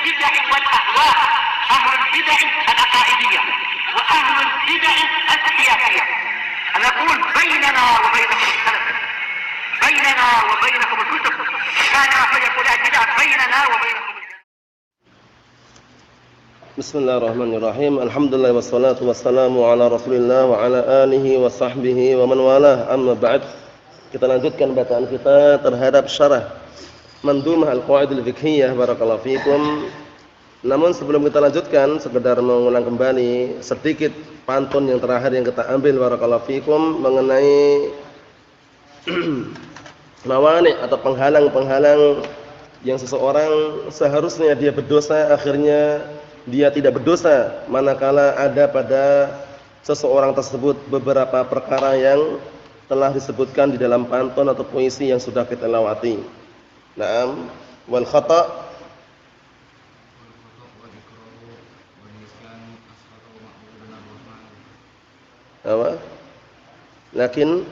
البدع والأهواء، أهل البدع العقائدية وأهل البدع السياسية. أنا أقول بيننا وبينكم السلف، بيننا وبينكم الكتب، كان فيقول البدع بيننا وبينكم. Bismillahirrahmanirrahim. Alhamdulillah wassalatu wassalamu ala Rasulillah wa ala alihi wa sahbihi wa man walah. Amma ba'd. Kita lanjutkan bacaan kita terhadap syarah Mandhumah Al-Qawaidul Fiqhiyah barakallahu fikum. Namun sebelum kita lanjutkan, sekedar mengulang kembali sedikit pantun yang terakhir yang kita ambil barakallahu fikum mengenai mawani' atau penghalang-penghalang yang seseorang seharusnya dia berdosa akhirnya dia tidak berdosa manakala ada pada seseorang tersebut beberapa perkara yang telah disebutkan di dalam pantun atau puisi yang sudah kita lewati. Naam, wal khata' apa? Lakin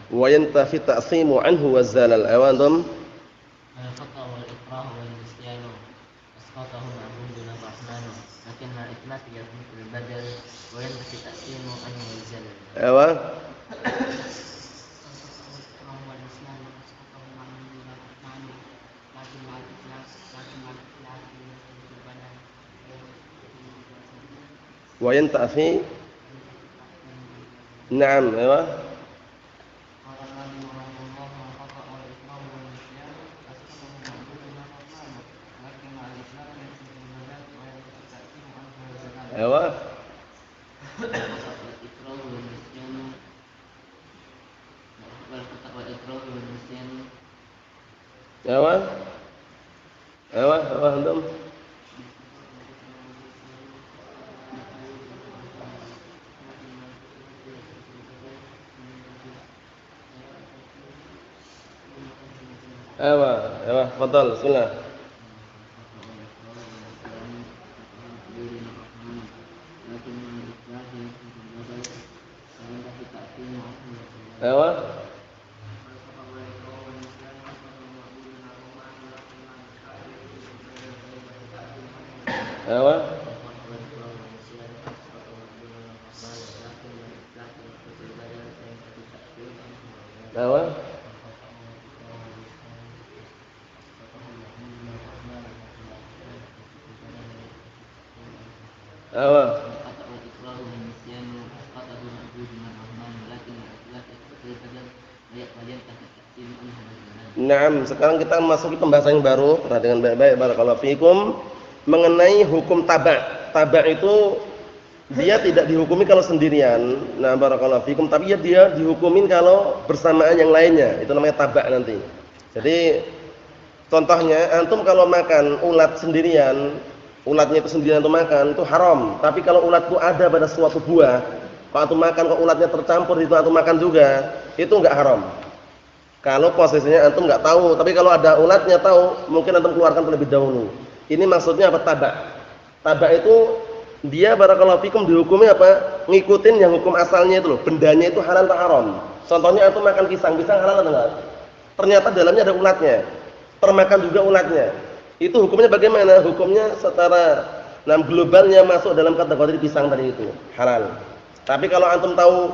wa yantafi ta'simu anhu wa zalal awadum al-khata wal ikrah wal nisyan asqatahu ma'bud ar-rahman lakin al-ithmas yadhmu al-badal wa yantafi ta'simu anhu wa zalal awa wa yantafi na'am awa awa awa awa awa antum awa awa fadal bismillah awa awa awa awa Naam, sekarang kita masuki pembahasan yang baru. Perhatikan baik-baik barakallahu fikum mengenai hukum tabak. Tabak itu dia tidak dihukumi kalau sendirian. Nah, barakallahu fikum, tapi dia dihukumin kalau bersamaan yang lainnya. Itu namanya tabak nanti. Jadi contohnya antum kalau makan ulat sendirian, ulatnya itu sendirian antum makan itu haram. Tapi kalau ulat itu ada pada suatu buah, kalau antum makan kok ulatnya tercampur itu antum makan juga, itu enggak haram. Kalau posisinya antum enggak tahu, tapi kalau ada ulatnya tahu, mungkin antum keluarkan terlebih dahulu. Ini maksudnya apa tabak? Tabak itu dia barakallahu fikum dihukumi apa? Ngikutin yang hukum asalnya itu loh. Bendanya itu halal atau haram. Contohnya antum makan pisang halal atau enggak? Ternyata dalamnya ada ulatnya. Termakan juga ulatnya. Itu hukumnya bagaimana? Hukumnya secara globalnya masuk dalam kategori pisang tadi itu, halal. Tapi kalau antum tahu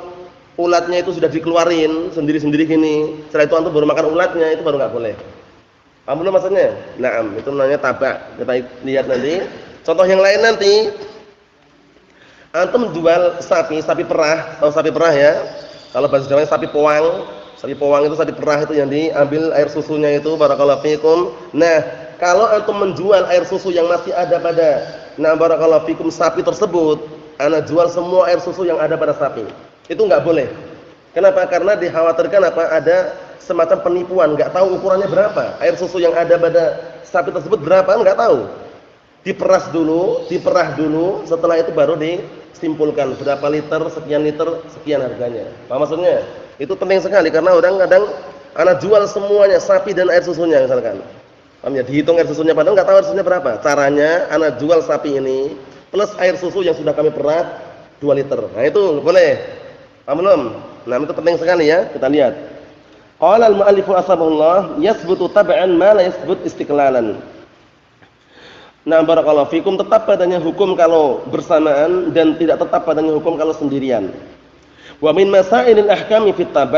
ulatnya itu sudah dikeluarin sendiri-sendiri gini, setelah itu antum baru makan ulatnya, itu baru enggak boleh. Paham belum maksudnya? Naam, itu namanya tabak. Kita lihat nanti. Contoh yang lain nanti. Antum jual sapi perah, tahu sapi perah ya? Kalau bahasa Jawanya sapi powang. Sapi powang itu sapi perah itu yang diambil air susunya itu barakallahu fikum. Nah, kalau antum menjual air susu yang masih ada pada barakallahu fikum sapi tersebut, ana jual semua air susu yang ada pada sapi. Itu enggak boleh. Kenapa? Karena dikhawatirkan apa? Ada semacam penipuan, enggak tahu ukurannya berapa. Air susu yang ada pada sapi tersebut berapa enggak tahu. Diperas dulu, diperah dulu, setelah itu baru disimpulkan berapa liter, sekian harganya. Apa maksudnya? Itu penting sekali karena orang kadang ana jual semuanya sapi dan air susunya misalkan. Paham ya? Dihitung air susunya padahal enggak tahu air susunya berapa. Caranya ana jual sapi ini plus air susu yang sudah kami perah 2 liter. Nah, itu boleh. Paham belum? Nah, itu penting sekali ya, kita lihat. Qala al-mu'allif asbahullah yasbutu tab'an ma la yasbut istiqlalan. Nah, barakallahu fikum, tetap padanya hukum kalau bersamaan dan tidak tetap padanya hukum kalau sendirian. Wa min masailil ahkami fit tab'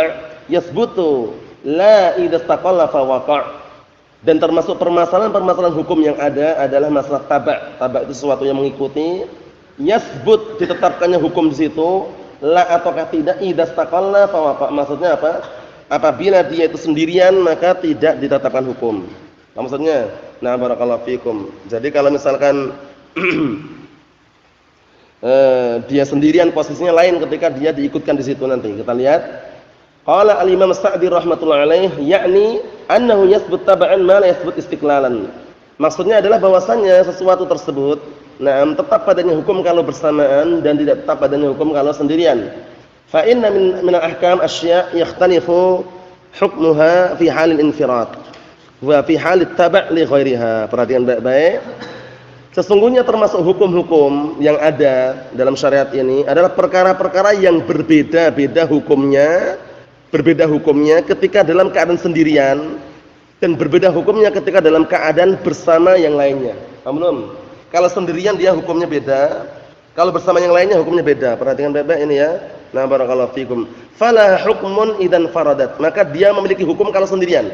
yasbutu la idza istaqalla fa waqa'. Dan termasuk permasalahan-permasalahan hukum yang ada adalah masalah tabak. Tabak itu sesuatu yang mengikuti. Yasbut, ditetapkannya hukum di situ. La ataukah tidak, idza istaqalla fa waqa'. Maksudnya apa? Apabila dia itu sendirian maka tidak ditetapkan hukum. Nah, maksudnya, nah barakallahu fikum. Jadi kalau misalkan dia sendirian posisinya lain ketika dia diikutkan di situ nanti. Kita lihat. Qala al-Imam Sa'di rahmatullahi alaih, yakni annahu yasbut tab'an ma la yasbut istiqlalan. Maksudnya adalah bahwasannya sesuatu tersebut, nah, tetap padanya hukum kalau bersamaan dan tidak tetap padanya hukum kalau sendirian. Fa inna min al-ahkam asya' yakhtalifu hukmuha fi halil infirad wa fi halit tab' li ghairiha. Perhatikan baik-baik. Sesungguhnya termasuk hukum-hukum yang ada dalam syariat ini adalah perkara-perkara yang berbeda-beda hukumnya ketika dalam keadaan sendirian dan berbeda hukumnya ketika dalam keadaan bersama yang lainnya. Paham belum? Kalau sendirian dia hukumnya beda, kalau bersama yang lainnya hukumnya beda. Perhatikan baik-baik ini ya. Nah, barakallahu fikum. Fala hukmun idzan faradat, maka dia memiliki hukum kalau sendirian.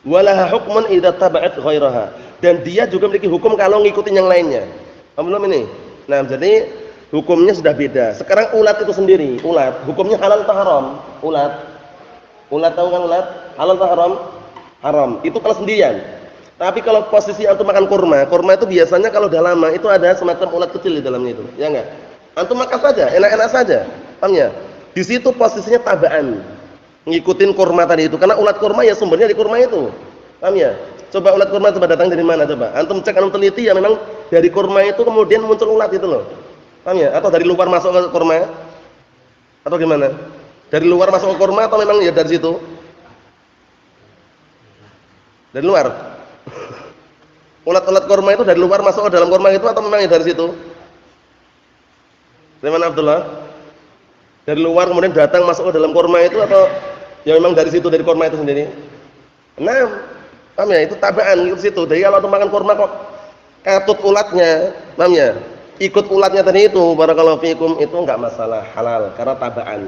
Walaha hukmun idza taba'at ghairaha, dan dia juga memiliki hukum kalau ngikutin yang lainnya. Paham belum ini? Nah, jadi hukumnya sudah beda. Sekarang ulat itu sendiri, ulat hukumnya halal atau haram? Ulat tahu kan ulat? Halal atau haram? Haram. Itu kalau sendirian. Tapi kalau posisi antum makan kurma itu biasanya kalau udah lama itu ada semacam ulat kecil di dalamnya itu. Ya enggak? Antum makan saja, enak-enak saja. Paham ya? Di situ posisinya tabaan. Ngikutin kurma tadi itu. Karena ulat kurma ya sumbernya di kurma itu. Paham ya? Coba ulat kurma coba datang dari mana coba? Antum cek, antum teliti ya, memang dari kurma itu kemudian muncul ulat itu loh. Paham ya? Atau dari luar masuk ke kurma? Atau gimana? Dari luar masuk ke kurma atau memang ya dari situ? Dari luar. Ulat-ulat kurma itu dari luar masuk ke dalam kurma itu atau memang ya dari situ? Dari mana Abdullah? Dari luar kemudian datang masuk ke dalam kurma itu atau ya memang dari situ, dari kurma itu sendiri? Nah, paham ya? Itu tabaan ikut situ. Jadi kalau makan kurma kok katut ulatnya, paham ya? Ikut ulatnya tadi itu, barakallahu fikum, itu enggak masalah, halal karena tabaan.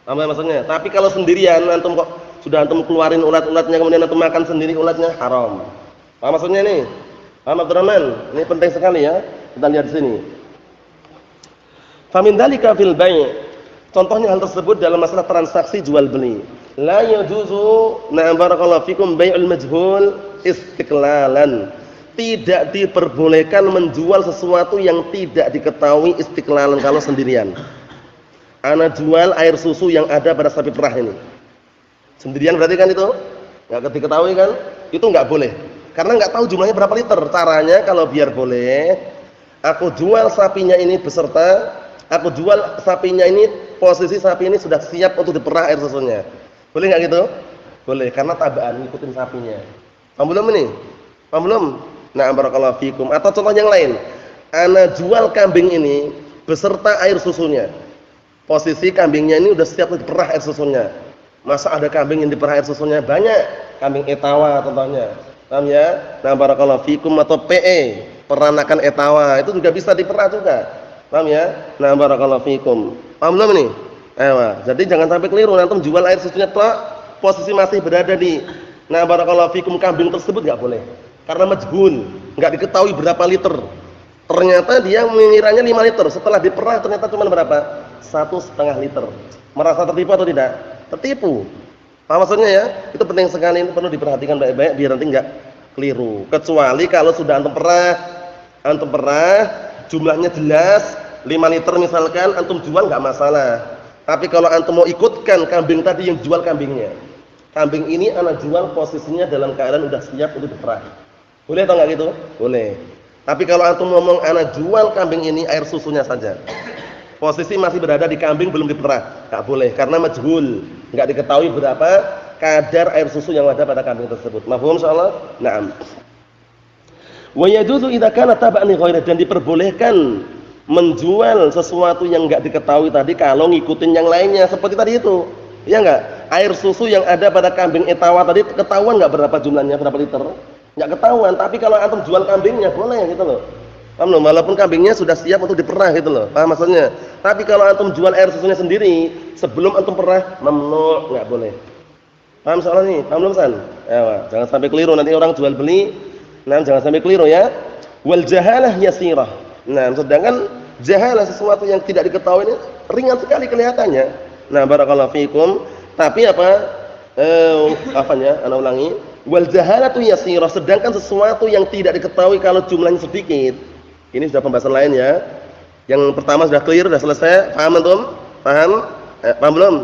Paham ya maksudnya? Tapi kalau sendirian antum kok sudah antum keluarin ulat-ulatnya kemudian antum makan sendiri ulatnya, haram. Paham maksudnya ini? Paham Abdurrahman? Ini penting sekali ya. Kita lihat di sini. Famin dzalika fil bai'. Contohnya hal tersebut dalam masalah transaksi jual beli. La yajuzu na barakallahu fikum bai'ul majhul istiqlalan. Tidak diperbolehkan menjual sesuatu yang tidak diketahui istiqlalan kalau sendirian. Ana jual air susu yang ada pada sapi perah ini. Sendirian berarti kan itu? Enggak diketahui kan? Itu enggak boleh. Karena enggak tahu jumlahnya berapa liter. Caranya kalau biar boleh, aku jual sapinya ini beserta, aku jual sapinya ini, posisi sapi ini sudah siap untuk diperah air susunya. Boleh enggak gitu? Boleh, karena tabaan ngikutin sapinya. Paham belum ini? Paham belum? Nah, barakallahu fikum. Atau contoh yang lain. Ana jual kambing ini beserta air susunya. Posisi kambingnya ini udah siap untuk diperah air susunya. Masa ada kambing yang diperah air susunya? Banyak. Kambing etawa contohnya. Paham ya? Nah, barakallahu fikum. Atau PE, peranakan etawa, itu juga bisa diperah juga. Paham ya? Nah, barakallahu fikum. Paham belum ini? Ayo, jadi jangan sampai keliru antum jual air susunya tok, posisi masih berada di nah barakallahu fikum kambing tersebut enggak boleh. Karena majhul, enggak diketahui berapa liter. Ternyata dia mengiranya 5 liter, setelah diperah ternyata cuma berapa? 1,5 liter. Merasa tertipu atau tidak? Tertipu. Paham maksudnya ya? Itu penting sekali, ini perlu diperhatikan baik-baik biar nanti enggak keliru. Kecuali kalau sudah antum perah, jumlahnya jelas 5 liter misalkan, antum jual enggak masalah. Tapi kalau antum mau ikutkan kambing tadi yang jual kambingnya, kambing ini anak jual posisinya dalam keadaan udah siap untuk diperah. Boleh atau enggak gitu? Boleh. Tapi kalau antum ngomong anak jual kambing ini air susunya saja, posisi masih berada di kambing belum diperah, enggak boleh karena majhul, enggak diketahui berapa kadar air susu yang ada pada kambing tersebut. Mafhum insyaallah? Naam. Wa yajuzu idza kana tab'an li ghairihi, dan diperbolehkan menjual sesuatu yang enggak diketahui tadi kalau ngikutin yang lainnya seperti tadi itu. Ya enggak? air susu yang ada pada kambing etawa tadi ketahuan nggak berapa jumlahnya, berapa liter? Nggak ketahuan. Tapi kalau antum jual kambingnya boleh gitu loh. Paham loh? Walaupun kambingnya sudah siap untuk diperah gitu loh. Paham maksudnya? Tapi kalau antum jual air susunya sendiri sebelum antum perah, mamnu, nggak boleh. Paham soal ini? Paham belum San? Ya, jangan sampai keliru nanti orang jual beli. Nah, jangan sampai keliru ya. Wal jahalah yasirah. Nah, sedangkan jahalah sesuatu yang tidak diketahui ini ringan sekali kelihatannya. Nah, barakallahu fikum. Tapi apa? Ana ulangi. Wal jahalatu yasirah, sedangkan sesuatu yang tidak diketahui kalau jumlahnya sedikit. Ini sudah pembahasan lain ya. Yang pertama sudah clear, sudah selesai. Paham antum? Paham? Paham belum?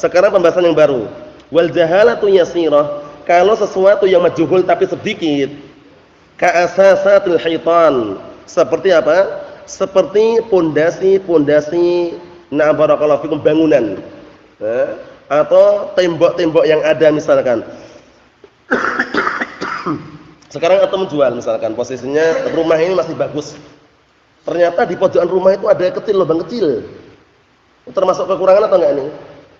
Sekarang pembahasan yang baru. Wal jahalatu yasirah, kalau sesuatu yang majhul tapi sedikit. Ka'asasatil hitan. Seperti apa? Seperti pondasi-pondasi barakallahu fikum bangunan. Atau tembok-tembok yang ada misalkan. Sekarang antum menjual misalkan, posisinya rumah ini masih bagus. Ternyata di pojokan rumah itu ada lubang kecil. Termasuk kekurangan atau enggak ini?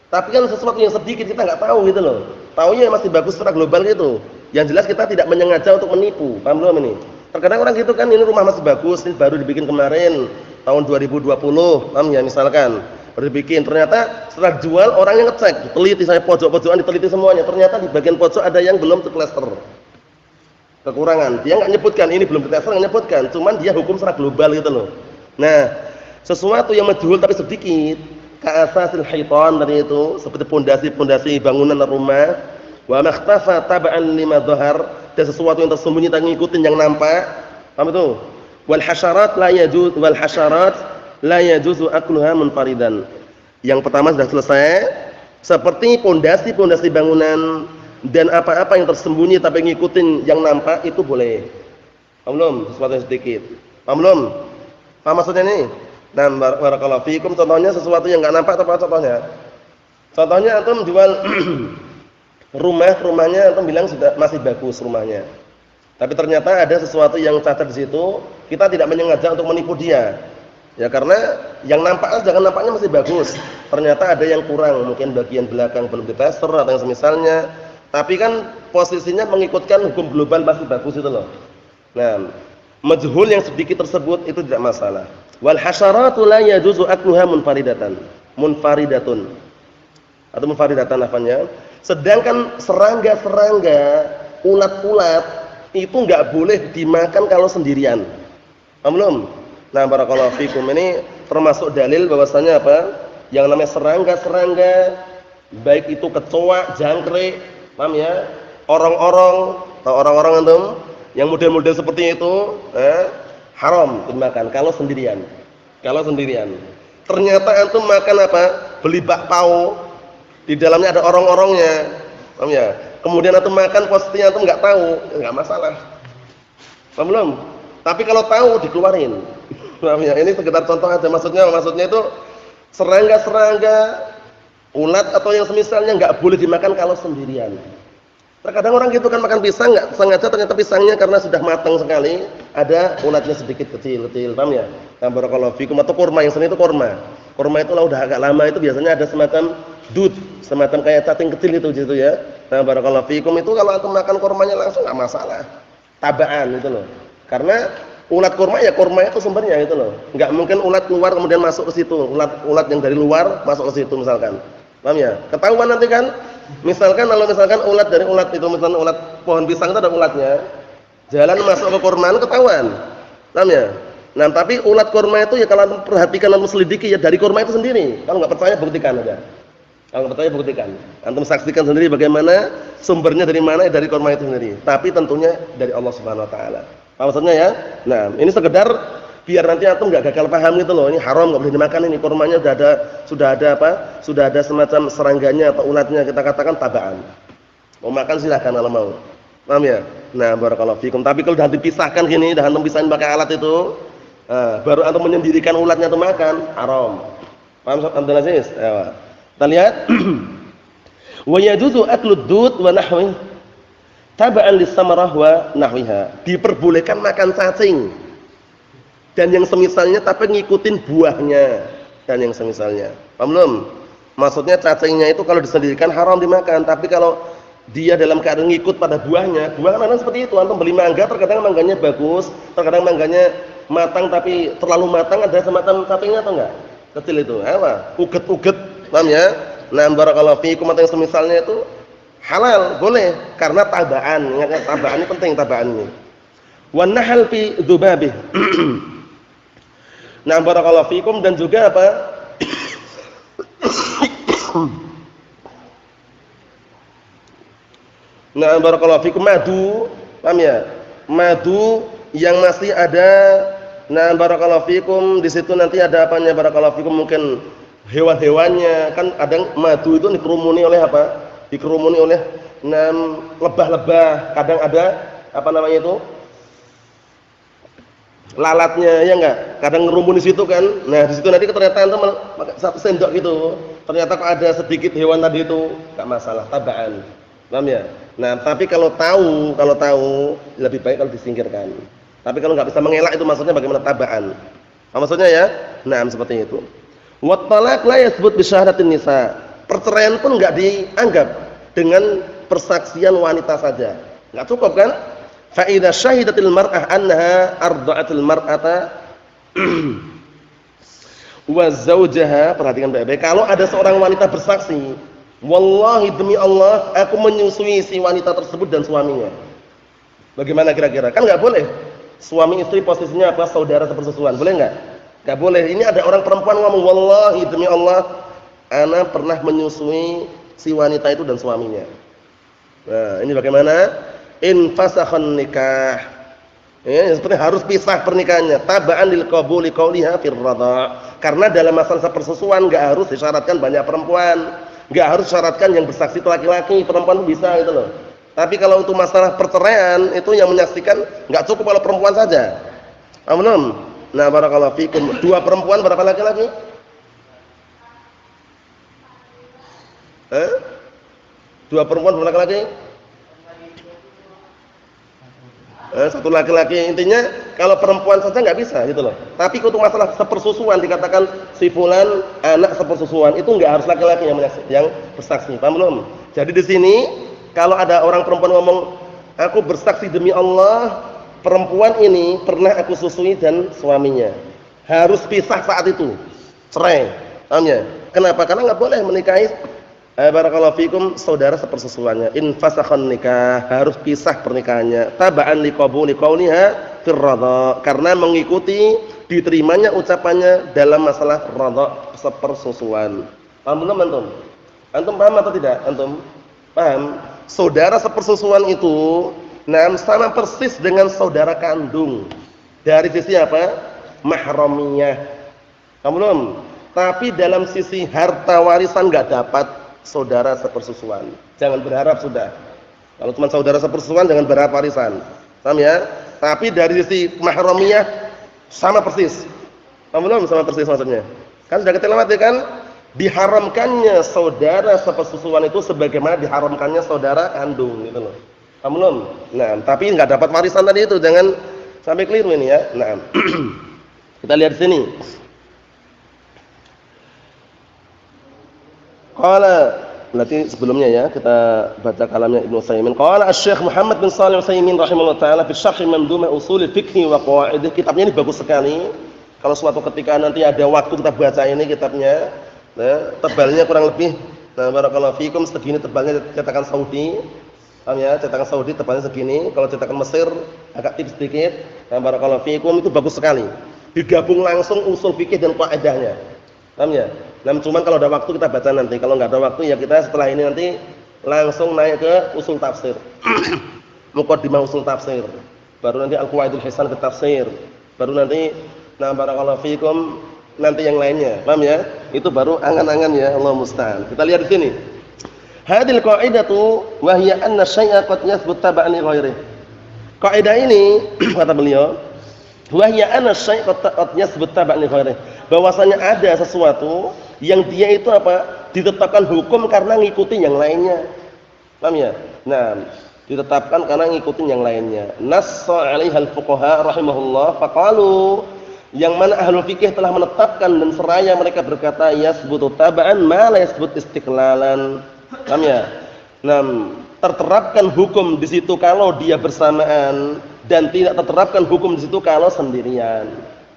Tapi kan sesuatu yang sedikit kita enggak tahu gitu loh. Taunya masih bagus secara global gitu. Yang jelas kita tidak menyengaja untuk menipu. Paham belum ini? Terkadang orang gitu kan, ini rumah masih bagus, ini baru dibikin kemarin tahun 2020, paham ya misalkan. Baru dibikin, ternyata setelah jual orang yang ngecek, teliti saya pojok-pojokan diteliti semuanya. Ternyata di bagian pojok ada yang belum terplester. Kekurangan. Dia enggak nyebutkan ini belum terplester, enggak nyebutkan, cuman dia hukum secara global gitu loh. Nah, sesuatu yang majhul tapi sedikit, ka'asasil hitan tadi itu, seperti pondasi-pondasi bangunan rumah, wa makhtafa tab'an lima dhahar, dan sesuatu yang tersembunyi tak ngikutin yang nampak. Paham itu? Wal hasyarat la yajuzu akluha munfaridan. Yang pertama sudah selesai. Seperti pondasi-pondasi bangunan dan apa-apa yang tersembunyi tapi ngikutin yang nampak itu boleh. Paham belum? Sesuatu yang sedikit. Paham belum? Paham maksudnya ini? Nah, barakallahu fikum, contohnya sesuatu yang enggak nampak apa contohnya? Contohnya antum jual rumahnya antum bilang sudah masih bagus rumahnya. Tapi ternyata ada sesuatu yang cacat di situ, kita tidak menyengaja untuk menipu dia. Ya karena yang nampaknya masih bagus. Ternyata ada yang kurang, mungkin bagian belakang belum diplester atau yang semisalnya. Tapi kan posisinya mengikutkan hukum global masih bagus itu loh. Nah, majhul yang sedikit tersebut itu tidak masalah. Wal hasyaratu la yajuzu akluha munfaridatun. Atau munfaridatan apanya? Sedangkan serangga-serangga, ulat-ulat itu enggak boleh dimakan kalau sendirian. Paham belum? Nah, barakallahu fikum, ini termasuk dalil bahwasanya apa? Yang namanya serangga-serangga, baik itu kecoa, jangkrik, paham ya? Orang-orang, atau orang-orang antum yang model-model seperti itu, haram dimakan kalau sendirian. Kalau sendirian. Ternyata antum makan apa? Beli bakpao, di dalamnya ada orang-orangnya. Paham ya? Kemudian antum makan posisinya antum enggak tahu, enggak masalah. Paham belum? Tapi kalau tahu dikeluarin. Paham ya? Ini sekedar contoh aja, maksudnya itu serangga-serangga, ulat atau yang semisalnya enggak boleh dimakan kalau sendirian. Terkadang orang gitu kan makan pisang enggak sengaja, ternyata pisangnya karena sudah matang sekali, ada ulatnya sedikit kecil-kecil, paham ya? Nah, barakallahu fikum, atau kurma yang seni itu kurma. Kurma itu lah udah agak lama itu biasanya ada semacam dud, semacam kayak cacing kecil itu gitu ya. Nah, barakallahu fikum, itu kalau antum makan kurmanya langsung enggak masalah. Tabaan itu loh. Karena ulat kurma ya kurma itu sumbernya itu loh. Enggak mungkin ulat keluar kemudian masuk ke situ. Ulat yang dari luar masuk ke situ misalkan. Paham ya? Ketahuan nanti kan. Misalkan kalau ulat dari ulat itu, misalkan ulat pohon pisang itu ada ulatnya. Jalan masuk ke kurma ketahuan. Paham ya? Nah, tapi ulat kurma itu ya kalau perhatikan dan selidiki ya dari kurma itu sendiri. Kalau enggak percaya buktikan aja. Kalau enggak percaya buktikan. Antum saksikan sendiri bagaimana sumbernya dari mana, ya dari kurma itu sendiri. Tapi tentunya dari Allah Subhanahu wa taala. Apa maksudnya ya? Nah, ini sekedar biar nanti antum enggak gagal paham gitu loh. Ini haram, enggak boleh dimakan ini. Kurmanya sudah ada apa? Sudah ada semacam serangganya atau ulatnya, kita katakan tabaan. Mau makan silahkan kalau mau. Paham ya? Nah, barakallahu fikum. Tapi kalau sudah dipisahkan gini, dah antum pisahin pakai alat itu, baru antum menyendirikan ulatnya itu makan, haram. Paham Abdul Aziz? Ya. Kita lihat. Wa yajuzu aklud dud wa nahwi taba'an lis-samarah wa nahwiha. Diperbolehkan makan cacing dan yang semisalnya tapi ngikutin buahnya dan yang semisalnya. Paham belum? Maksudnya cacingnya itu kalau disendirikan haram dimakan, tapi kalau dia dalam keadaan ngikut pada buahnya, buah kan seperti itu. Antum beli mangga, terkadang mangganya bagus, terkadang mangganya matang tapi terlalu matang, ada semacam cacingnya atau enggak? Kecil itu. Apa? Uget-uget, paham ya? Nah, barakallahu fiikum atau yang semisalnya itu halal, boleh karena tabaan. Ingat tabaan ini penting, tabaan ini. Wan nahal fi dzubabih. Nah, barakallahu fiikum dan juga apa? Nah, barakallahu fikum madu, paham ya? Madu yang masih ada, nah barakallahu fikum di situ nanti ada apanya barakallahu fikum, mungkin hewan-hewannya, kan ada madu itu dikerumuni oleh apa? Dikerumuni oleh lebah-lebah, kadang ada apa namanya itu? Lalatnya, ya enggak? Kadang ngerumun di situ kan. Nah, di situ nanti ternyata antum pakai satu sendok gitu. Ternyata kok ada sedikit hewan tadi itu, enggak masalah, tabaan. Paham ya? Nah, tapi kalau tahu lebih baik kalau disingkirkan. Tapi kalau enggak bisa mengelak itu maksudnya bagaimana tabaan. Apa maksudnya ya? Nah, seperti itu. Wa talaq la yathbut bi syahadatin nisa. Perceraian pun enggak dianggap dengan persaksian wanita saja. Enggak cukup kan? Fa idza syahidatil mar'ah annaha arda'atil mar'ata wa zawjaha, perhatikan baik-baik. Kalau ada seorang wanita bersaksi, wallahi demi Allah aku menyusui si wanita tersebut dan suaminya. Bagaimana kira-kira? Kan enggak boleh. Suami istri posisinya apa? Saudara sepersusuan. Boleh enggak? Enggak boleh. Ini ada orang perempuan ngomong, wallahi demi Allah ana pernah menyusui si wanita itu dan suaminya. Nah, ini bagaimana? In fasakhan nikah. Ya, seperti harus pisah pernikahannya. Tabaan lil qabuli qauliha fir radha. Karena dalam masalah persusuan enggak harus disyaratkan banyak perempuan. Enggak harus syaratkan yang bersaksi itu laki-laki, perempuan bisa gitu loh. Tapi kalau untuk masalah perceraian itu yang menyaksikan enggak cukup kalau perempuan saja. Paham? Nah, barakallahu fikum. Dua perempuan berapa laki-laki? Dua perempuan berapa laki-laki? Satu laki-laki. Intinya kalau perempuan saja nggak bisa gitu loh. Tapi untuk masalah sepersusuan dikatakan si fulan anak sepersusuan itu nggak harus laki-laki yang bersaksi. Paham belum? Jadi di sini kalau ada orang perempuan ngomong, aku bersaksi demi Allah perempuan ini pernah aku susui dan suaminya. Harus pisah saat itu. Cerai. Paham ya? Kenapa? Karena nggak boleh menikahi barakallahu fikum saudara sepersusuannya. In fasakhan nikah, harus pisah pernikahannya. Taba'an liqabuli qauliha fir radha, karena mengikuti diterimanya ucapannya dalam masalah radha sepersusuan. Paham belum antum? Antum paham atau tidak? Antum paham? Saudara sepersusuan itu sama persis dengan saudara kandung. Dari sisi apa? Mahramiyah. Paham belum? Tapi dalam sisi harta warisan enggak dapat saudara sepersusuan. Jangan berharap sudah. Kalau cuma saudara sepersusuan jangan berharap warisan. Paham ya? Tapi dari sisi mahramiyah sama persis. Paham belum? Sama persis maksudnya. Kan sudah kita lewati kan? Diharamkannya saudara sepersusuan itu sebagaimana diharamkannya saudara kandung gitu loh. Paham belum? Nah, tapi enggak dapat warisan tadi itu, jangan sampai keliru ini ya. Nah. Kita lihat di sini. Qala, berarti sebelumnya ya kita baca kalamnya Ibnu Utsaimin. Qala Asy-Syaikh Muhammad bin Shalih Al-Utsaimin rahimahullah taala fi Syarh Mandhumah Ushul Fiqh wa Qawaidih. Kitabnya ini bagus sekali. Kalau suatu ketika nanti ada waktu kita baca ini kitabnya. Nah, tebalnya kurang lebih barakallahu fikum segini tebalnya cetakan Saudi. Paham ya? Cetakan Saudi tebalnya segini. Kalau cetakan Mesir agak tipis sedikit. Nah, barakallahu fikum itu bagus sekali. Digabung langsung usul fikih dan qaidahnya. Paham ya? Nah, cuman kalau ada waktu kita baca nanti. Kalau enggak ada waktu ya kita setelah ini nanti langsung naik ke usul tafsir. Muqaddimah usul tafsir. Baru nanti Al-Qawaidul Hisan fi tafsir. Baru nanti barakallahu fikum nanti yang lainnya. Paham ya? Itu baru angan-angan ya, Allah musta'an. Kita lihat di sini. Hadil qaidatu wa hiya anna syai'a qad yathbut tab'an li ghairihi. Kaidah ini kata beliau, wa hiya anna syai'a qad yathbut tab'an li ghairihi. Bahwasanya ada sesuatu yang dia itu apa? Ditetapkan hukum karena ngikutin yang lainnya. Paham ya? Nah, ditetapkan karena ngikutin yang lainnya. Nassa 'alaiha al-fuqaha rahimahullah faqalu yang mana ahlul fikih telah menetapkan dan seraya mereka berkata yasbutu taba'an ma la yasbut istiqlalan. Paham ya? Nah, terterapkan hukum di situ kalau dia bersamaan dan tidak terterapkan hukum di situ kalau sendirian.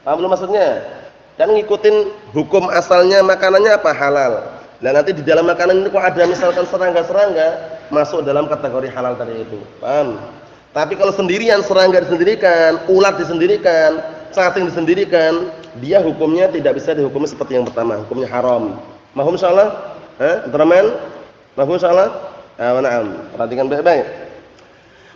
Paham belum maksudnya? Dan ngikutin hukum asalnya makanannya apa halal. Nah, nanti di dalam makanan itu kok ada misalkan serangga-serangga masuk dalam kategori halal tadi itu. Paham? Tapi kalau sendirian, serangga disendirikan, ulat disendirikan, cacing disendirikan, dia hukumnya tidak bisa dihukumi seperti yang pertama, hukumnya haram. Mahum insyaallah? Abdurrahman? Mahum insyaallah? Na'am. Perhatikan baik-baik.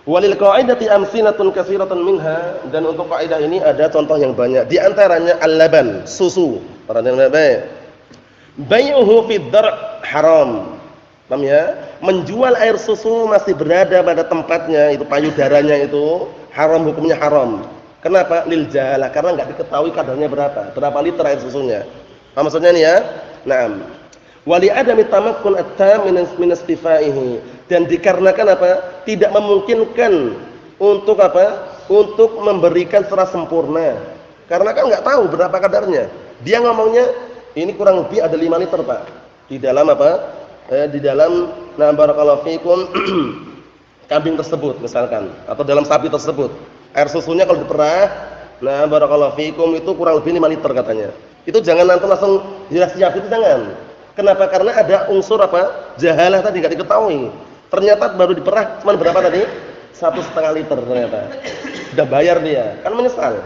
Walil qa'idati amsinatun katsiratun minha, dan untuk kaidah ini ada contoh yang banyak. Di antaranya al-laban, susu. Perhatikan baik-baik. Bai'uhu fi dar' haram. Paham ya? Menjual air susu masih berada pada tempatnya, itu payudaranya itu haram, hukumnya haram. Kenapa? Lil jahalah, karena enggak diketahui kadarnya berapa liter air susunya. Apa maksudnya nih ya? Naam. Wali adami tamakkun at-tam min istifaihi, dan dikarenakan apa? Tidak memungkinkan untuk apa? Untuk memberikan secara sempurna. Karena kan enggak tahu berapa kadarnya. Dia ngomongnya ini kurang lebih ada 5 liter, Pak. Di dalam apa? Di dalam barakallahu fikum kambing tersebut misalkan, atau dalam sapi tersebut. Air susunya kalau diperah, barakallahu fikum itu kurang lebih 5 liter katanya. Itu jangan nanti langsung siap itu jangan. Kenapa? Karena ada unsur apa? Jahalah tadi enggak diketahui. Ternyata baru diperah cuma berapa tadi? 1,5 liter ternyata. Sudah bayar dia, kan menyesal.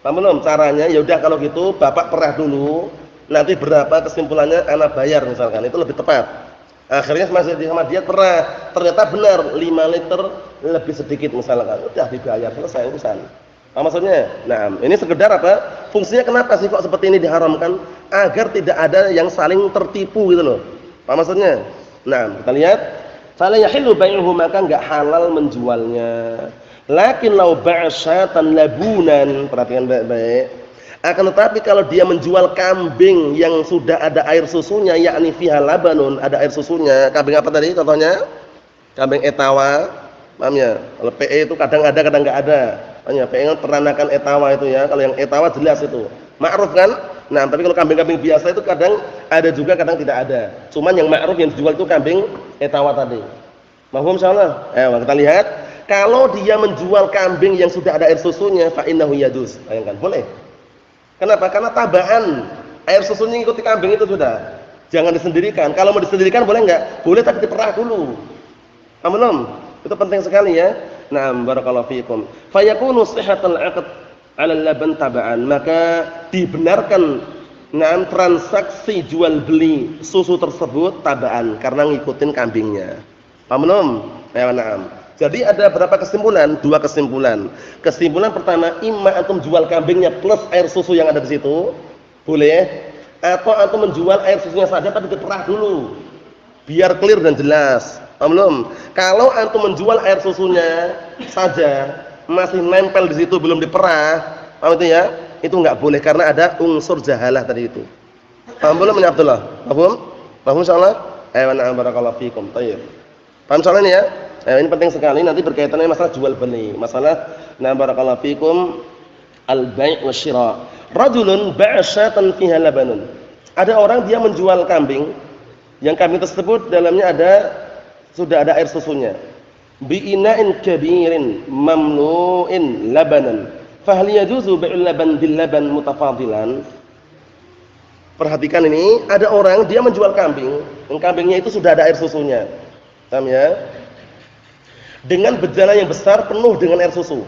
Paham belum? Caranya ya udah kalau gitu Bapak perah dulu, nanti berapa kesimpulannya anak bayar misalkan. Itu lebih tepat. Akhirnya masih sama dia perah, ternyata benar 5 liter lebih sedikit misalkan. Udah dibayar, selesai urusan. Apa maksudnya? Nah, ini sekedar apa? Fungsinya kenapa sih kok seperti ini diharamkan? Agar tidak ada yang saling tertipu gitu loh. Apa maksudnya? Nah, kita lihat, fala yahillu bai'uhu, maka enggak halal menjualnya. Lakin law ba'a syatan labunan, perhatikan baik-baik. Akan tetapi kalau dia menjual kambing yang sudah ada air susunya, yakni fiha labanun, ada air susunya. Kambing apa tadi contohnya? Kambing etawa. Paham ya? Kalau PE itu kadang ada, kadang enggak ada. Paham ya? PE itu peranakan etawa itu ya. Kalau yang etawa jelas itu. Ma'ruf kan? Nah, tapi kalau kambing-kambing biasa itu kadang ada juga, kadang tidak ada. Cuman yang ma'ruf yang dijual itu kambing etawa tadi. Mahfum insyaallah? Kita lihat. Kalau dia menjual kambing yang sudah ada air susunya, fa innahu yajuz. Bayangkan, boleh. Kenapa? Karena tabaan air susunya ikuti kambing itu sudah. Jangan disendirikan. Kalau mau disendirikan boleh enggak? Boleh, tapi diperah dulu. Paham belum? Itu penting sekali ya. Naam, barakallahu fiikum. Fayakunu sihhatul 'aqd 'ala al-laban tabaan. Maka dibenarkan transaksi jual beli susu tersebut tabaan karena ngikutin kambingnya. Paham belum? Naam. Jadi ada berapa kesimpulan? 2 kesimpulan. Kesimpulan pertama, imma antum jual kambingnya plus air susu yang ada di situ, boleh. Atau antum menjual air susunya saja tapi diperah dulu, biar clear dan jelas. Paham belum? Kalau antum menjual air susunya saja, masih nempel di situ belum diperah, paham itu ya? Itu enggak boleh karena ada unsur jahalah tadi itu. Paham belum ya Abdullah? Paham? Paham insyaallah? Na'am, barakallahu fikum. Baik. Paham soal ini ya? Ini penting sekali, nanti berkaitannya masalah jual beli, masalah barakallahu fikum al-bai' wasyira. Rajulun ba'a syatan fiha labanun. Ada orang dia menjual kambing, yang kambing tersebut dalamnya sudah ada air susunya. Bi ina'in kabirin mamnu'in labanan. Fa hal yajuzu bai'ul laban bil laban mutafadilan? Perhatikan ini, ada orang dia menjual kambing, yang kambingnya itu sudah ada air susunya. Paham ya? Dengan bejana yang besar penuh dengan air susu.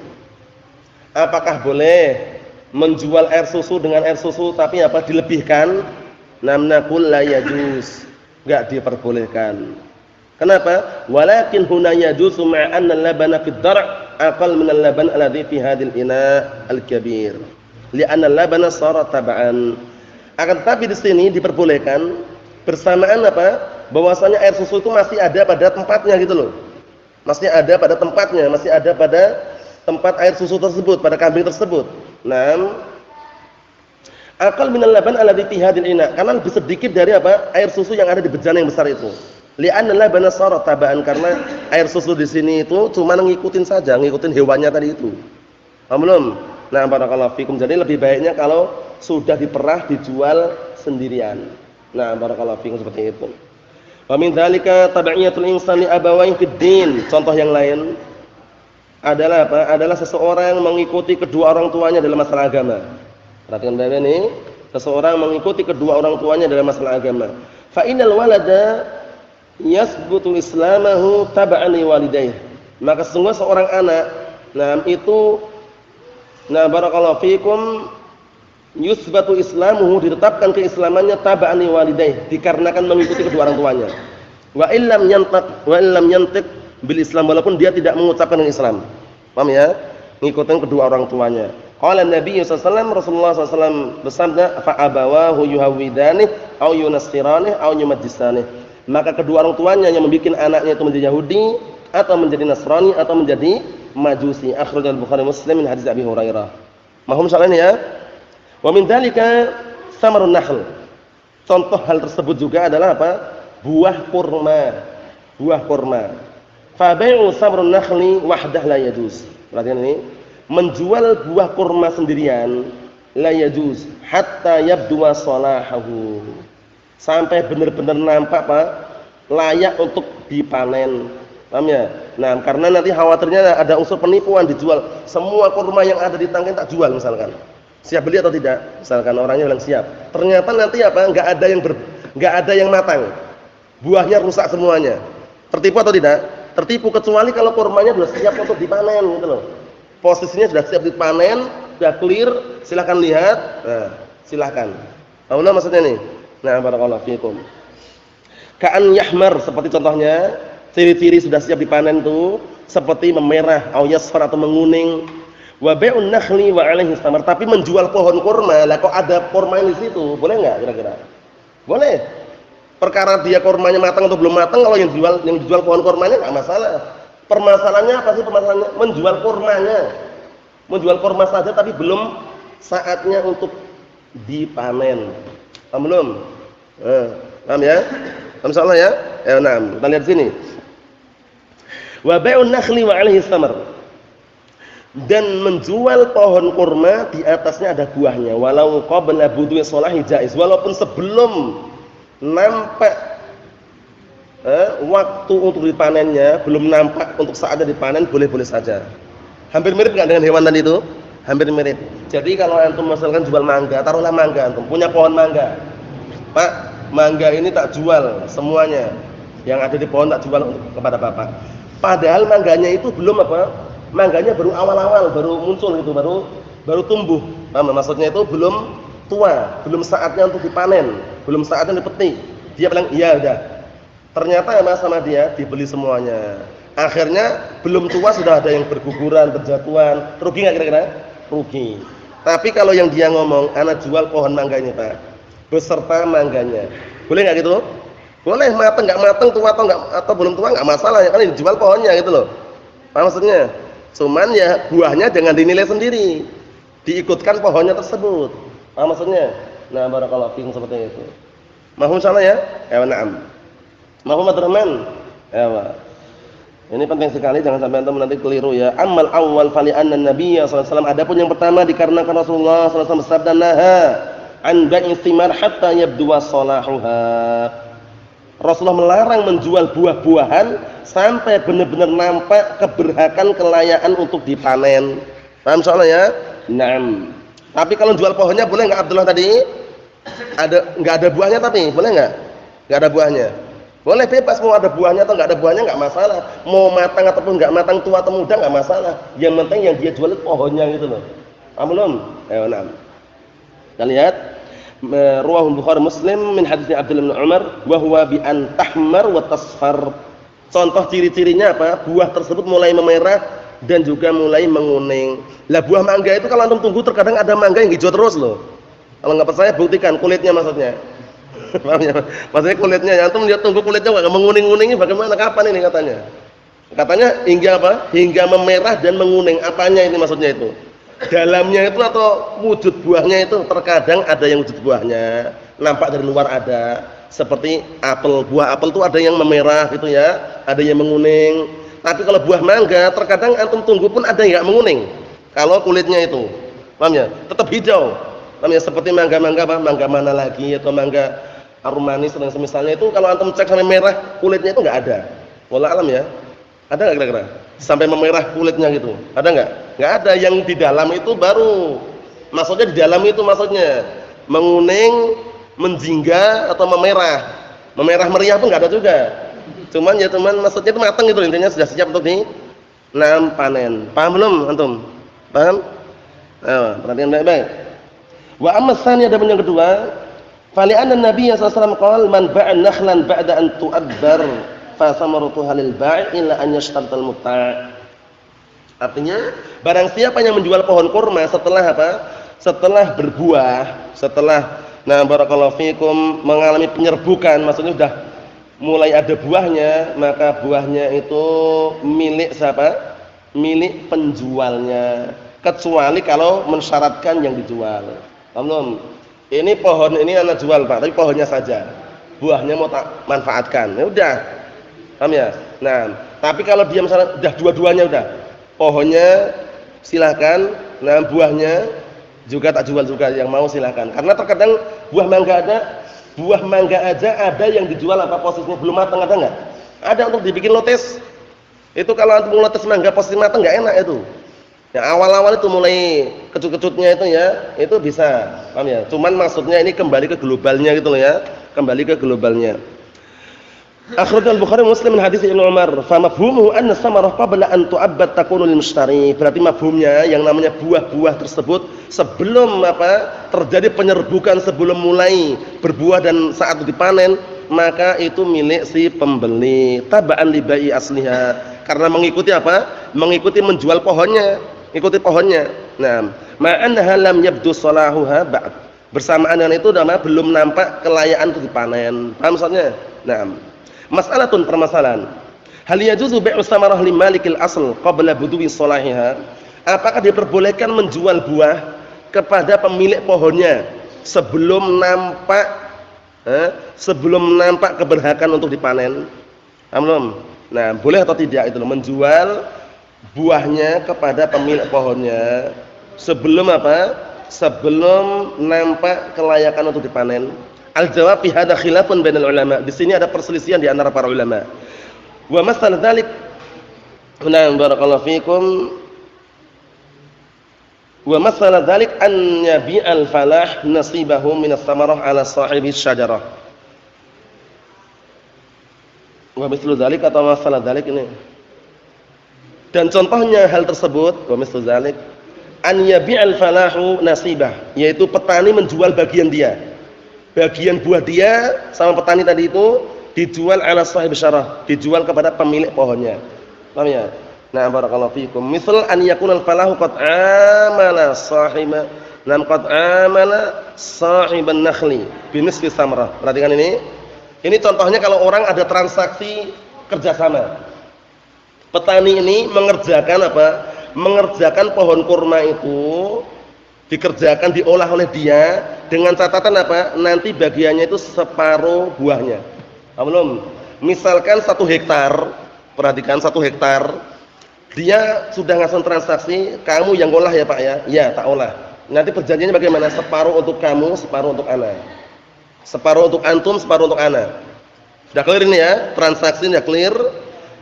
Apakah boleh menjual air susu dengan air susu tapi apa dilebihkan? Namnaqul la yajuz. Enggak diperbolehkan. Kenapa? Walakin huna yajuzu ma'a anna al-labana fi ad-dar' aqall min al-laban alladhi fi hadhil ina' al-kabir. Li'anna al-labana sara tab'an. Akan tetapi di sini diperbolehkan bersamaan apa? Bahwasanya air susu itu masih ada pada tempatnya gitu loh. Masih ada pada tempatnya, masih ada pada tempat air susu tersebut, pada kambing tersebut. Naam. Aqal minal laban alladhi fi hadhil ina', karena lebih sedikit dari apa? Air susu yang ada di bejana yang besar itu. Li'anna labana sara tabaan, karena air susu di sini itu cuma ngikutin saja, ngikutin hewannya tadi itu. Paham belum? Nah, barakallahu fikum. Jadi lebih baiknya kalau sudah diperah dijual sendirian. Nah, barakallahu fikum seperti itu. Wa min dzalika tab'iyatul insani abawaihi fid din. Contoh yang lain adalah apa? Adalah seseorang mengikuti kedua orang tuanya dalam masalah agama. Perhatikan baik-baik ini, seseorang mengikuti kedua orang tuanya dalam masalah agama. Fa innal walada yasbutu islamahu tab'an li walidayhi. Maka sesungguhnya seorang anak, nah itu barakallahu fikum yusbatu islamuhu, ditetapkan keislamannya tab'an li walidayhi, dikarenakan mengikuti kedua orang tuanya. Wa illam yantiq bil Islam, walaupun dia tidak mengucapkan Islam. Paham ya? Ngikutin kedua orang tuanya. Qala Nabi sallallahu alaihi wasallam, Rasulullah SAW bersabda, fa abawahu yuhawidani au yunasirani au yumajjisani. Maka kedua orang tuanya yang membuat anaknya itu menjadi Yahudi atau menjadi Nasrani atau menjadi Majusi. Akhrajal Bukhari Muslim min hadis Abi Hurairah. Mahum soalnya ya. Wa min dzalika samarun nakhl. Contoh hal tersebut juga adalah apa? Buah kurma. Buah kurma. Fa bai'u samarun nakhli wahdah la yajuz. Perhatikan ini, menjual buah kurma sendirian la yajuz hatta yabdu salahahu. Sampai benar-benar nampak apa? Layak untuk dipanen. Paham ya? Nah, karena nanti khawatirnya ada unsur penipuan, dijual semua kurma yang ada di tangkai tak jual misalkan. Siap beli atau tidak? Misalkan orangnya bilang siap. Ternyata nanti apa? Enggak ada yang matang. Buahnya rusak semuanya. Tertipu atau tidak? Tertipu, kecuali kalau kurmanya sudah siap untuk dipanen gitu loh. Posisinya sudah siap dipanen, sudah clear, silakan lihat. Nah, silakan. Tahu maksudnya nih? Nah, barakallahu fikum. Ka'an yahmar, seperti contohnya, ciri-ciri sudah siap dipanen tuh seperti memerah, au yasfar atau menguning. Wa bai'un nakhli wa 'alaihi samar, tapi menjual pohon kurma, lah kok ada kurma di situ, boleh enggak kira-kira? Boleh. Perkara dia kurmanya matang atau belum matang, kalau yang dijual pohon kurmanya enggak masalah. Permasalahannya apa sih permasalahannya? Menjual kurmanya. Menjual kurma saja tapi belum saatnya untuk dipanen. Paham belum? Paham ya? Insyaallah ya. Nah, kita lihat sini. Wa bai'un nakhli wa 'alaihi samar. Dan menjual pohon kurma di atasnya ada buahnya, walau qabla budwi sholahi jaiz, walaupun sebelum nampak waktu untuk dipanennya, belum nampak untuk saatnya dipanen, boleh-boleh saja. Hampir mirip enggak dengan hewan tadi itu? Hampir mirip. Jadi kalau antum misalkan jual mangga, taruhlah mangga, antum punya pohon mangga. Pak, mangga ini tak jual semuanya. Yang ada di pohon tak jual kepada Bapak. Padahal mangganya itu belum apa? Mangganya baru awal-awal, baru muncul gitu, baru tumbuh. Paham maksudnya itu belum tua, belum saatnya untuk dipanen, belum saatnya dipetik. Dia bilang, "Iya, udah." Ternyata Mas sama dia dibeli semuanya. Akhirnya belum tua sudah ada yang berguguran, berjatuhan. Rugi enggak kira-kira? Rugi. Tapi kalau yang dia ngomong, "Anak jual pohon mangga ini, Pak, beserta mangganya." Boleh enggak gitu? Boleh, matang enggak matang, tua atau belum tua enggak masalah, ya kan dijual pohonnya gitu loh. Apa maksudnya? Cuman ya buahnya jangan dinilai sendiri. Diikutkan pohonnya tersebut. Apa maksudnya? Nah, barakallahu fiikum seperti itu. Mahum insyaallah ya? Ya, na'am. Mahum Abdurrahman. Ya, ini penting sekali, jangan sampai antum nanti keliru ya. Amal awal fali anna Nabiy sallallahu alaihi wasallam, adapun yang pertama dikarenakan Rasulullah sallallahu alaihi wasallam bersabda naha an bai'i thimar hatta yabdu salahuha. Rasulullah melarang menjual buah-buahan sampai benar-benar nampak keberhakan, kelayaan untuk dipanen. Paham soalnya ya? Naam. Tapi kalau jual pohonnya boleh enggak Abdullah tadi? Enggak ada buahnya tapi boleh enggak? Enggak ada buahnya. Boleh, bebas, mau ada buahnya atau enggak ada buahnya enggak masalah. Mau matang ataupun enggak matang, tua atau muda enggak masalah. Yang penting yang dia jual itu pohonnya gitu loh. Paham belum? Naam. Kita lihat Ruwahul Bukhari Muslim min hadits Abdullah bin Umar wa huwa bi an tahmar wa tasfar. Contoh ciri-cirinya apa? Buah tersebut mulai memerah dan juga mulai menguning. Lah buah mangga itu kalau antum tunggu terkadang ada mangga yang hijau terus loh. Kalau enggak percaya buktikan kulitnya maksudnya. Paham ya? Maksudnya kulitnya, antum lihat tunggu kulitnya enggak menguning-nguningi bagaimana, kapan ini katanya? Katanya hingga apa? Hingga memerah dan menguning. Apanya ini maksudnya itu? Dalamnya itu atau wujud buahnya itu terkadang ada yang wujud buahnya nampak dari luar ada, seperti apel, buah apel itu ada yang memerah gitu ya, ada yang menguning. Tapi kalau buah mangga terkadang antum tunggu pun ada yang enggak menguning kalau kulitnya itu. Paham ya? Tetap hijau. Paham ya? Seperti mangga-mangga apa? Mangga mana lagi atau mangga arum manis dan semisalnya itu kalau antum cek sampai merah kulitnya itu enggak ada. Wallah alam ya. Ada enggak kira-kira? Sampai memerah kulitnya gitu. Ada enggak? Enggak ada. Yang di dalam itu baru. Maksudnya di dalam itu maksudnya menguning, menjingga atau memerah. Memerah meriah pun enggak ada juga. Cuman maksudnya itu matang gitu intinya sudah siap untuk panen. Paham belum antum? Paham? Ayo, perhatikan baik-baik. Wa amma tsani ada yang kedua, fali anna Nabi sallallahu alaihi wasallam qala man ba'a nakhlan ba'da an tu'abbar fa samaratuha lil bai' illa an yashtarta al muta'. Artinya, barang siapa yang menjual pohon kurma setelah apa? Setelah berbuah, setelah barakallahu fikum mengalami penyerbukan, maksudnya sudah mulai ada buahnya, maka buahnya itu milik siapa? Milik penjualnya. Kecuali kalau mensyaratkan yang dijual. Paham? Ini pohon ini anak jual Pak, tapi pohonnya saja. Buahnya mau tak manfaatkan. Ya udah. Paham ya? Nah, tapi kalau dia misalnya udah dua-duanya udah. Pohonnya silakan, buahnya juga tak jual juga, yang mau silakan. Karena terkadang buah mangga aja ada yang dijual apa posisinya belum matang, ada enggak? Ada untuk dibikin lotes. Itu kalau antum lotes mangga posisi matang enggak enak itu. Yang awal-awal itu mulai kecut-kecutnya itu ya, itu bisa. Paham ya? Cuman maksudnya ini kembali ke globalnya gitu loh ya. Kembali ke globalnya. Akhrajal Bukhari Muslim min hadis Ibnu Umar, fa mafhumuhu anna samarah qabla an tu'abbad takunu lil mushtari. Berarti mafhumnya yang namanya buah-buah tersebut sebelum terjadi penyerbukan, sebelum mulai berbuah dan saat dipanen, maka itu milik si pembeli. Taba'an li bai'i asliha. Karena mengikuti Mengikuti menjual pohonnya. Ikuti pohonnya. Nah, ma'annaha lam yabdu salahuha ba'd. Bersamaan dengan itu belum nampak kelayaan untuk dipanen. Paham maksudnya? Nah, mas'alatun permasalahan. Hal yajuzu bai'u samarah li malikil asl qabla buduwi salahiha? Apakah diperbolehkan menjual buah kepada pemilik pohonnya sebelum nampak keberhakan untuk dipanen? Paham belum? Nah, boleh atau tidak itu menjual buahnya kepada pemilik pohonnya sebelum sebelum nampak kelayakan untuk dipanen. Al-jawab fi hadza khilafun bainal ulama. Di sini ada perselisihan di antara para ulama. Wa masal dzalik, barakallahu fikum. Wa masal dzalik an yabi'al falah nasibahu min as-samarah ala sahibi syajarah. Wa mislu dzalik atau masalah dzalik ini. Dan contohnya hal tersebut, wa mislu dzalik an yabi'al falahu nasibah, yaitu petani menjual bagian dia. Bagian buah dia sama petani tadi itu dijual ala sahib syarah, dijual kepada pemilik pohonnya. Paham ya? Nah, barakallahu fikum. Misal an yakuna al-falahu qad amala sahiba, qad amala sahiban nakhli bi nisfi samrah. Perhatikan ini. Ini contohnya kalau orang ada transaksi kerjasama. Petani ini mengerjakan mengerjakan pohon kurma itu, dikerjakan, diolah oleh dia dengan catatan nanti bagiannya itu separuh buahnya. Belum. Misalkan 1 hektar, perhatikan 1 hektar, dia sudah ngasih transaksi, kamu yang olah ya Pak ya? Ya, tak olah. Nanti perjanjiannya bagaimana? Separuh untuk kamu, separuh untuk ana. Separuh untuk antum, separuh untuk ana. Sudah clear ini ya? Transaksi sudah clear.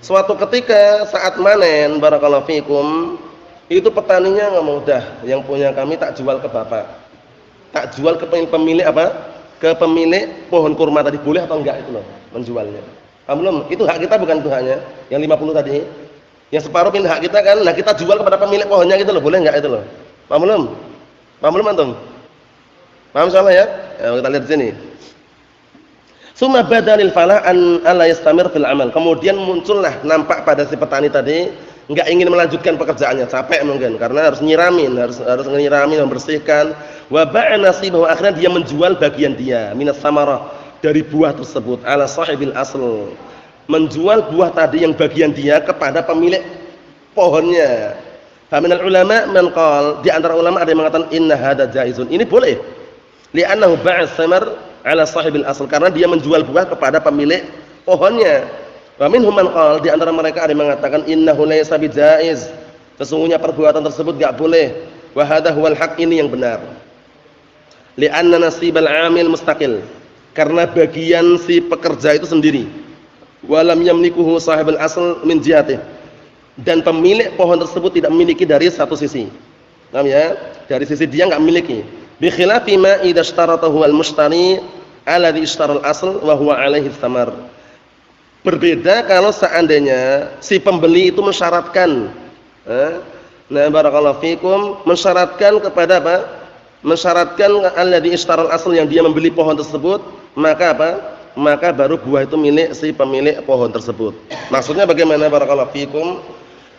Suatu ketika saat manen, barakallahu fikum, itu petaninya ngomong, "Dah, yang punya kami tak jual ke Bapak. Tak jual ke pemilik Ke pemilik pohon kurma tadi, boleh atau enggak itu loh menjualnya." Paham belum? Itu hak kita bukan itu haknya. Yang 50 tadi. Yang separuh ini hak kita kan. Nah, kita jual kepada pemilik pohonnya gitu loh, boleh enggak itu loh? Paham belum? Paham belum antum? Paham insyaallah ya? Kita lihat di sini. Summa badalil falah an alla yastamir fil amal. Kemudian muncullah nampak pada si petani tadi enggak ingin melanjutkan pekerjaannya, capek mungkin karena harus nyiramin, harus nyiramin, membersihkan. Wa ba'a nasibahu, akhirnya dia menjual bagian dia minas samarah, dari buah tersebut ala sahibil asl. Menjual buah tadi yang bagian dia kepada pemilik pohonnya. Faminal ulama man qala, di antara ulama ada yang mengatakan inna hadza jaizun. Ini boleh. Li'annahu ba'a samar ala sahibil asl, karena dia menjual buah kepada pemilik pohonnya. Wa minhum man qala, di antara mereka ada yang mengatakan innahu laysa bijaiz. Sesungguhnya perbuatan tersebut enggak boleh. Wa hadha huwal haq, ini yang benar. Li'anna nasibal 'amil mustaqil. Karena bagian si pekerja itu sendiri. Wa lam yamlikuhu sahibul asl min jihatihi. Dan pemilik pohon tersebut tidak memiliki dari satu sisi. Paham ya? Dari sisi dia enggak memiliki. Bi khilafi ma idza ishtaratahu al-mushtari alladhi ishtara al-asl wa huwa 'alaihi thamar. Berbeda kalau seandainya si pembeli itu mensyaratkan, nah barakallahu fikum, mensyaratkan kepada apa? Mensyaratkan alladhi ishtara al-asl, yang dia membeli pohon tersebut, maka apa? Maka baru buah itu milik si pemilik pohon tersebut. Maksudnya bagaimana barakallahu fikum?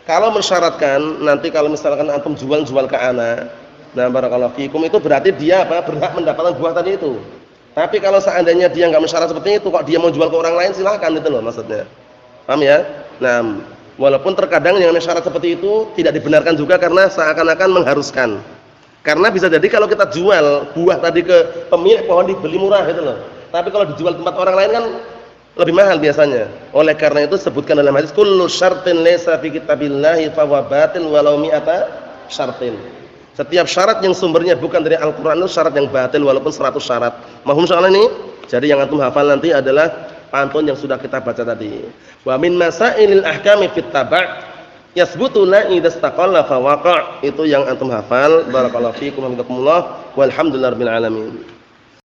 Kalau mensyaratkan, nanti kalau misalkan antum jual ke ana, nah barakallahu fikum, itu berarti dia apa? Berhak mendapatkan buah tadi itu. Tapi kalau seandainya dia enggak mensyarat seperti itu, kok dia mau jual ke orang lain, silakan, itu loh maksudnya. Paham ya? Nah, walaupun terkadang yang syarat seperti itu tidak dibenarkan juga karena seakan-akan mengharuskan. Karena bisa jadi kalau kita jual buah tadi ke pemilik pohon dibeli murah, gitu loh. Tapi kalau dijual tempat orang lain kan lebih mahal biasanya. Oleh karena itu sebutkan dalam hadis, kullu syartin laysa fi kitabillahi fa huwa batil walau mi'ata syartin. Setiap syarat yang sumbernya bukan dari Al-Qur'an itu syarat yang batil walaupun 100 syarat. Mahum soal ini? Jadi yang antum hafal nanti adalah pantun yang sudah kita baca tadi. Wa min masailil ahkami fit tab' yasbutu la idza istaqalla fa waqa'. Itu yang antum hafal. Barakallahu fiikum wa walhamdulillahirabbil alamin.